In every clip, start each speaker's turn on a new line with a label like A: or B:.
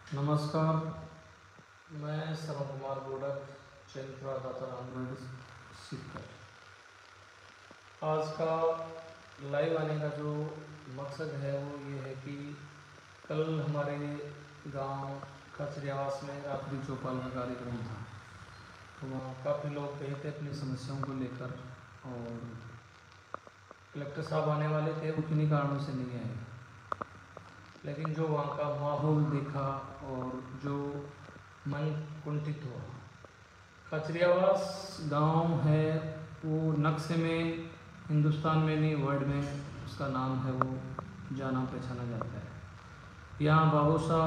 A: नमस्कार, मैं श्रवण कुमार बोडक, चैनपुरा दाता रामगढ़ सीकर। आज का लाइव आने का जो मकसद है वो ये है कि कल हमारे गांव खचरियावास में रात्रि चौपाल का कार्यक्रम था, तो वहाँ काफ़ी लोग गए थे अपनी समस्याओं को लेकर, और कलेक्टर साहब आने वाले थे, वो किन्हीं कारणों से नहीं आए। लेकिन जो वहाँ का माहौल देखा और जो मन कुंठित हुआ। खचरियावास गांव है वो नक्शे में हिंदुस्तान में नहीं वर्ल्ड में उसका नाम है, वो जाना पहचाना जाता है। यहाँ बाबूसा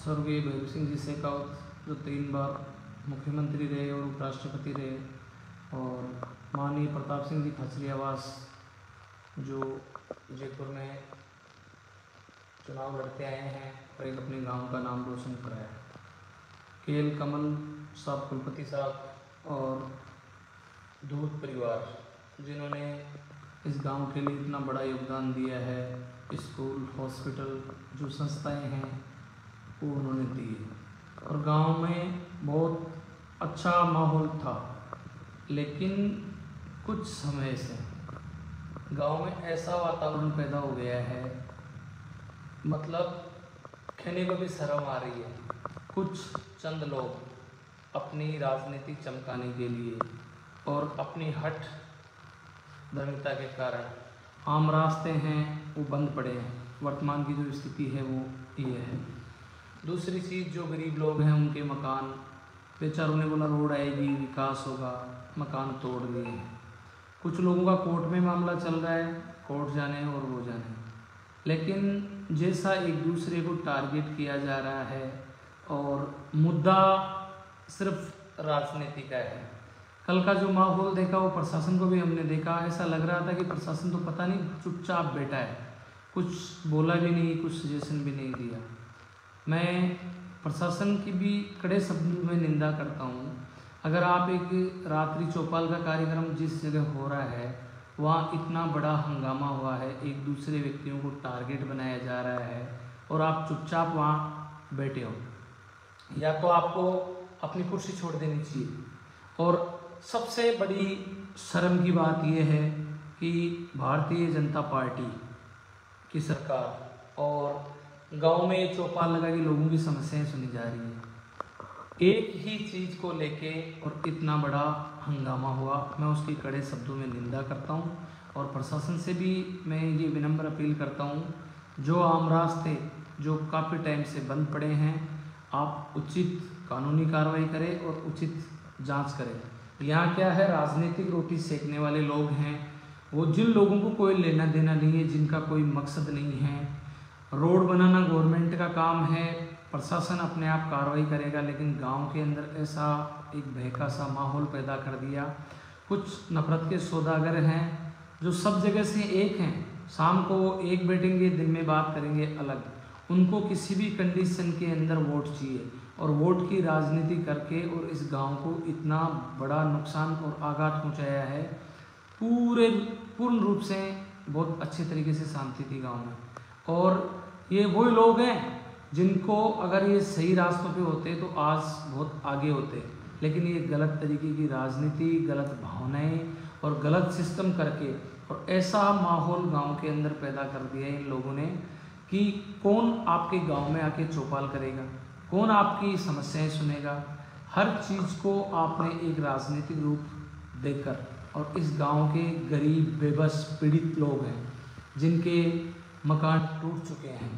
A: स्वर्गीय भैरू सिंह जी शेखावत जो 3 बार मुख्यमंत्री रहे और उपराष्ट्रपति रहे, और माननीय प्रताप सिंह जी खचरियावास जो जयपुर में चुनाव लड़ते आए हैं और एक अपने गांव का नाम रोशन कराया। केएल कमल साहब, कुलपति साहब और दूध परिवार जिन्होंने इस गांव के लिए इतना बड़ा योगदान दिया है, स्कूल हॉस्पिटल जो संस्थाएं हैं वो उन्होंने दिए, और गांव में बहुत अच्छा माहौल था। लेकिन कुछ समय से गांव में ऐसा वातावरण पैदा हो गया है, मतलब कहने को भी शर्म आ रही है। कुछ चंद लोग अपनी राजनीति चमकाने के लिए और अपनी हठ धर्मिता के कारण आम रास्ते हैं वो बंद पड़े हैं। वर्तमान की जो स्थिति है वो ये है। दूसरी चीज़, जो गरीब लोग हैं उनके मकान, बेचारों ने बोला रोड आएगी विकास होगा, मकान तोड़ दिए हैं। कुछ लोगों का कोर्ट में मामला चल रहा है, कोर्ट जाने और वो जाने। लेकिन जैसा एक दूसरे को टारगेट किया जा रहा है और मुद्दा सिर्फ राजनीति का है। कल का जो माहौल देखा वो प्रशासन को भी हमने देखा, ऐसा लग रहा था कि प्रशासन तो पता नहीं चुपचाप बैठा है, कुछ बोला भी नहीं, कुछ सजेशन भी नहीं दिया। मैं प्रशासन की भी कड़े शब्दों में निंदा करता हूँ। अगर आप एक रात्रि चौपाल का कार्यक्रम जिस जगह हो रहा है वहाँ इतना बड़ा हंगामा हुआ है, एक दूसरे व्यक्तियों को टारगेट बनाया जा रहा है और आप चुपचाप वहाँ बैठे हो, या तो आपको अपनी कुर्सी छोड़ देनी चाहिए। और सबसे बड़ी शर्म की बात यह है कि भारतीय जनता पार्टी की सरकार और गांव में चौपाल लगा के लोगों की समस्याएं सुनी जा रही है। एक ही चीज़ को लेके और इतना बड़ा हंगामा हुआ, मैं उसकी कड़े शब्दों में निंदा करता हूं। और प्रशासन से भी मैं ये विनम्र अपील करता हूं, जो आम रास्ते जो काफ़ी टाइम से बंद पड़े हैं, आप उचित कानूनी कार्रवाई करें और उचित जांच करें। यहाँ क्या है, राजनीतिक रोटी सेकने वाले लोग हैं, वो जिन लोगों को कोई लेना देना नहीं है, जिनका कोई मकसद नहीं है। रोड बनाना गवर्नमेंट का काम है, प्रशासन अपने आप कार्रवाई करेगा, लेकिन गांव के अंदर ऐसा एक बहका सा माहौल पैदा कर दिया। कुछ नफरत के सौदागर हैं जो सब जगह से एक हैं, शाम को एक बैठेंगे, दिन में बात करेंगे अलग। उनको किसी भी कंडीशन के अंदर वोट चाहिए, और वोट की राजनीति करके और इस गांव को इतना बड़ा नुकसान और आघात पहुँचाया है। पूर्ण रूप से बहुत अच्छे तरीके से शांति थी गाँव में, और ये वही लोग हैं जिनको अगर ये सही रास्तों पे होते तो आज बहुत आगे होते। लेकिन ये गलत तरीके की राजनीति, गलत भावनाएं और गलत सिस्टम करके और ऐसा माहौल गांव के अंदर पैदा कर दिया इन लोगों ने कि कौन आपके गांव में आके चौपाल करेगा, कौन आपकी समस्याएं सुनेगा। हर चीज़ को आपने एक राजनीतिक रूप देकर, और इस गाँव के गरीब बेबस पीड़ित लोग हैं जिनके मकान टूट चुके हैं,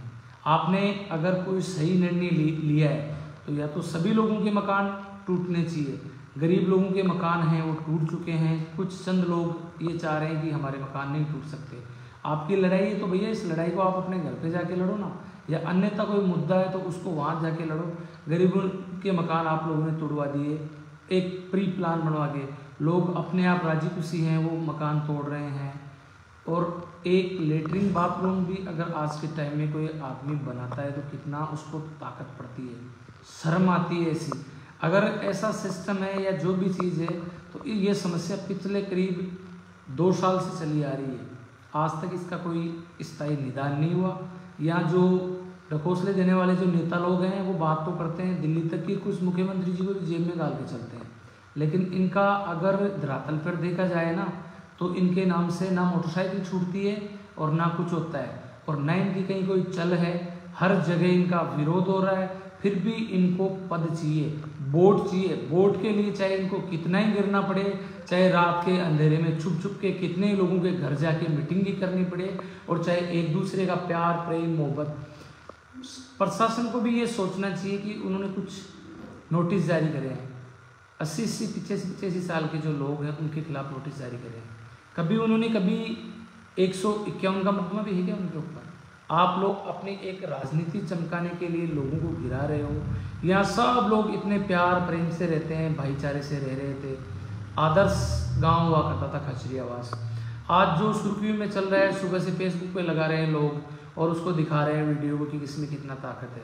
A: आपने अगर कोई सही निर्णय लिया है तो या तो सभी लोगों के मकान टूटने चाहिए। गरीब लोगों के मकान हैं वो टूट चुके हैं, कुछ चंद लोग ये चाह रहे हैं कि हमारे मकान नहीं टूट सकते। आपकी लड़ाई है तो भैया इस लड़ाई को आप अपने घर पे जाके लड़ो ना, या अन्यथा कोई मुद्दा है तो उसको वहाँ जाके लड़ो। गरीबों के मकान आप लोगों ने तोड़वा दिए, एक प्री प्लान बनवा के। लोग अपने आप राजी खुशी हैं, वो मकान तोड़ रहे हैं। और एक लेटरिन बाथरूम भी अगर आज के टाइम में कोई आदमी बनाता है तो कितना उसको ताकत पड़ती है, शर्म आती है ऐसी। अगर ऐसा सिस्टम है या जो भी चीज़ है, तो ये समस्या पिछले करीब 2 साल से चली आ रही है, आज तक इसका कोई स्थायी निदान नहीं हुआ। या जो ढकोसले देने वाले जो नेता लोग हैं वो बात तो करते हैं दिल्ली तक की, कुछ मुख्यमंत्री जी को भी जेब में डाल के चलते हैं, लेकिन इनका अगर धरातल पर देखा जाए ना तो इनके नाम से ना मोटरसाइकिल छूटती है और ना कुछ होता है, और ना इनकी कहीं कोई चल है। हर जगह इनका विरोध हो रहा है, फिर भी इनको पद चाहिए, वोट चाहिए। वोट के लिए चाहे इनको कितना ही गिरना पड़े, चाहे रात के अंधेरे में छुप छुप के कितने लोगों के घर जाके मीटिंग ही करनी पड़े, और चाहे एक दूसरे का प्यार प्रेम मोहब्बत। प्रशासन को भी ये सोचना चाहिए कि उन्होंने कुछ नोटिस जारी करे हैं, 80 85 साल के जो लोग हैं उनके खिलाफ नोटिस जारी करें। कभी उन्होंने 151 का मुकदमा भी है क्या उनके ऊपर? आप लोग अपनी एक राजनीति चमकाने के लिए लोगों को गिरा रहे हो। यहाँ सब लोग इतने प्यार प्रेम से रहते हैं, भाईचारे से रह रहे थे। आदर्श गांव हुआ करता था खचरियावास। आज जो सुर्खियों में चल रहा है, सुबह से फेसबुक पे लगा रहे हैं लोग और उसको दिखा रहे हैं वीडियो को कि किसमें कितना ताकत है।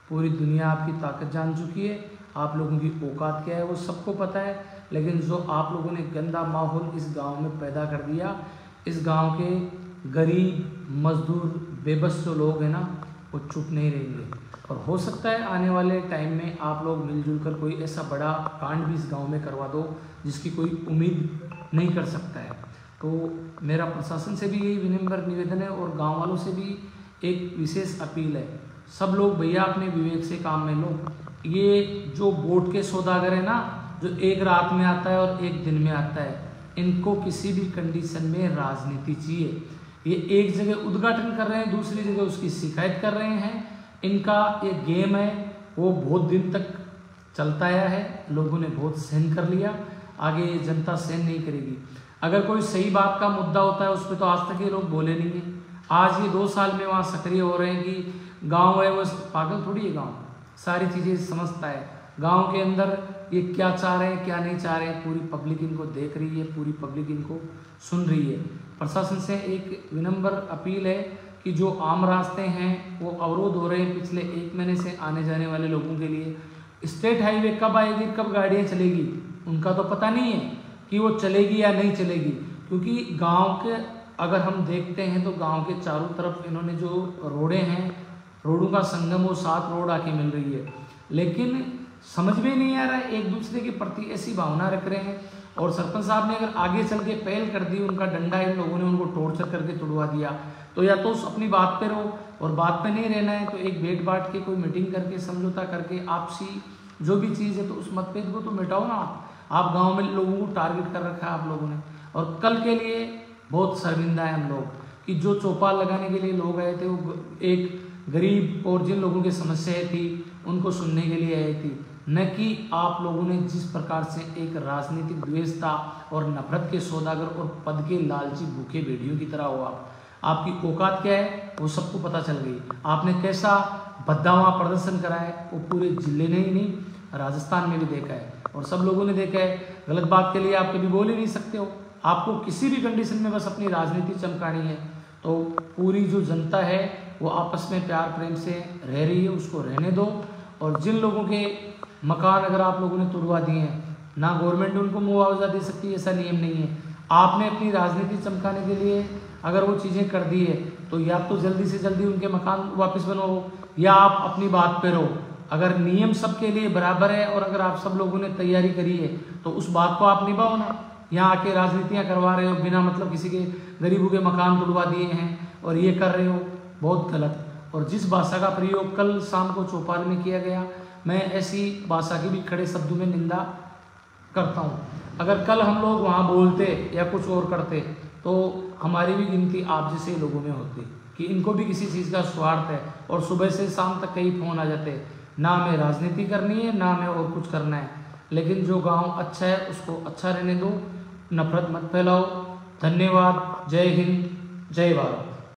A: पूरी दुनिया आपकी ताकत जान चुकी है, आप लोगों की औकात क्या है वो सबको पता है। लेकिन जो आप लोगों ने गंदा माहौल इस गांव में पैदा कर दिया, इस गांव के गरीब मजदूर बेबस जो लोग हैं ना वो चुप नहीं रहेंगे। और हो सकता है आने वाले टाइम में आप लोग मिलजुल कर कोई ऐसा बड़ा कांड भी इस गांव में करवा दो जिसकी कोई उम्मीद नहीं कर सकता है। तो मेरा प्रशासन से भी यही विनम्र निवेदन है और गांव वालों से भी एक विशेष अपील है, सब लोग भैया अपने विवेक से काम में लो। ये जो वोट के सौदागर है ना, जो एक रात में आता है और एक दिन में आता है, इनको किसी भी कंडीशन में राजनीति चाहिए। ये एक जगह उद्घाटन कर रहे हैं, दूसरी जगह उसकी शिकायत कर रहे हैं। इनका ये गेम है वो बहुत दिन तक चलता आया है, लोगों ने बहुत सहन कर लिया, आगे ये जनता सहन नहीं करेगी। अगर कोई सही बात का मुद्दा होता है उस पर तो आज तक ये लोग बोले नहीं है। आज ये 2 साल में वहाँ सक्रिय हो रहे हैं कि गाँव है वो पागल थोड़ी है, गाँव सारी चीज़ें समझता है। गांव के अंदर ये क्या चाह रहे हैं क्या नहीं चाह रहे हैं, पूरी पब्लिक इनको देख रही है, पूरी पब्लिक इनको सुन रही है। प्रशासन से एक विनम्र अपील है कि जो आम रास्ते हैं वो अवरोध हो रहे हैं पिछले 1 महीने से आने जाने वाले लोगों के लिए। स्टेट हाईवे कब आएगी, कब गाड़ियाँ चलेगी, उनका तो पता नहीं है कि वो चलेगी या नहीं चलेगी। क्योंकि गाँव के अगर हम देखते हैं तो गाँव के चारों तरफ इन्होंने जो रोडें हैं, रोडों का संगम वो 7 रोड आके मिल रही है, लेकिन समझ में नहीं आ रहा है, एक दूसरे के प्रति ऐसी भावना रख रहे हैं। और सरपंच साहब ने अगर आगे चल के पहल कर दी, उनका डंडा इन लोगों ने उनको टॉर्चर करके तुड़वा दिया, तो या तो उस अपनी बात पे रहो, और बात पे नहीं रहना है तो एक बैठ बाट के कोई मीटिंग करके समझौता करके आपसी जो भी चीज़ है तो उस मतभेद को तो मिटाओ ना। आप गाँव में लोगों को टारगेट कर रखा है आप लोगों ने, और कल के लिए बहुत शर्मिंदा है हम लोग कि जो चौपाल लगाने के लिए लोग आए थे वो एक गरीब और जिन लोगों की समस्याएं थी उनको सुनने के लिए आई थी, न कि आप लोगों ने जिस प्रकार से एक राजनीतिक द्वेषता और नफरत के सौदागर और पद के लालची भूखे भेड़ियों की तरह हो। आपकी औकात क्या है वो सबको पता चल गई। आपने कैसा भद्दावा प्रदर्शन करा है वो पूरे जिले ने ही नहीं राजस्थान में भी देखा है, और सब लोगों ने देखा है। गलत बात के लिए आप कभी बोल ही नहीं सकते हो। आपको किसी भी कंडीशन में बस अपनी राजनीति चमकानी है, तो पूरी जो जनता है वो आपस में प्यार प्रेम से रह रही है, उसको रहने दो। और जिन लोगों के मकान अगर आप लोगों ने तुड़वा दिए हैं, ना गवर्नमेंट उनको मुआवजा दे सकती है, ऐसा नियम नहीं है। आपने अपनी राजनीति चमकाने के लिए अगर वो चीज़ें कर दी है तो या तो जल्दी से जल्दी उनके मकान वापस बनवाओ, या आप अपनी बात पे रहो। अगर नियम सबके लिए बराबर है और अगर आप सब लोगों ने तैयारी करी है तो उस बात को आप निभाओ ना। यहाँ आके राजनीतियाँ करवा रहे हो, बिना मतलब किसी के गरीबों के मकान तुड़वा दिए हैं और ये कर रहे हो, बहुत गलत। और जिस भाषा का प्रयोग कल शाम को चौपाल में किया गया, मैं ऐसी भाषा की भी खड़े शब्दों में निंदा करता हूँ। अगर कल हम लोग वहाँ बोलते या कुछ और करते तो हमारी भी गिनती आप जैसे लोगों में होती कि इनको भी किसी चीज़ का स्वार्थ है, और सुबह से शाम तक कई फ़ोन आ जाते, ना हमें राजनीति करनी है ना हमें और कुछ करना है। लेकिन जो गांव अच्छा है उसको अच्छा रहने दो, नफरत मत फैलाओ। धन्यवाद। जय हिंद, जय भारत।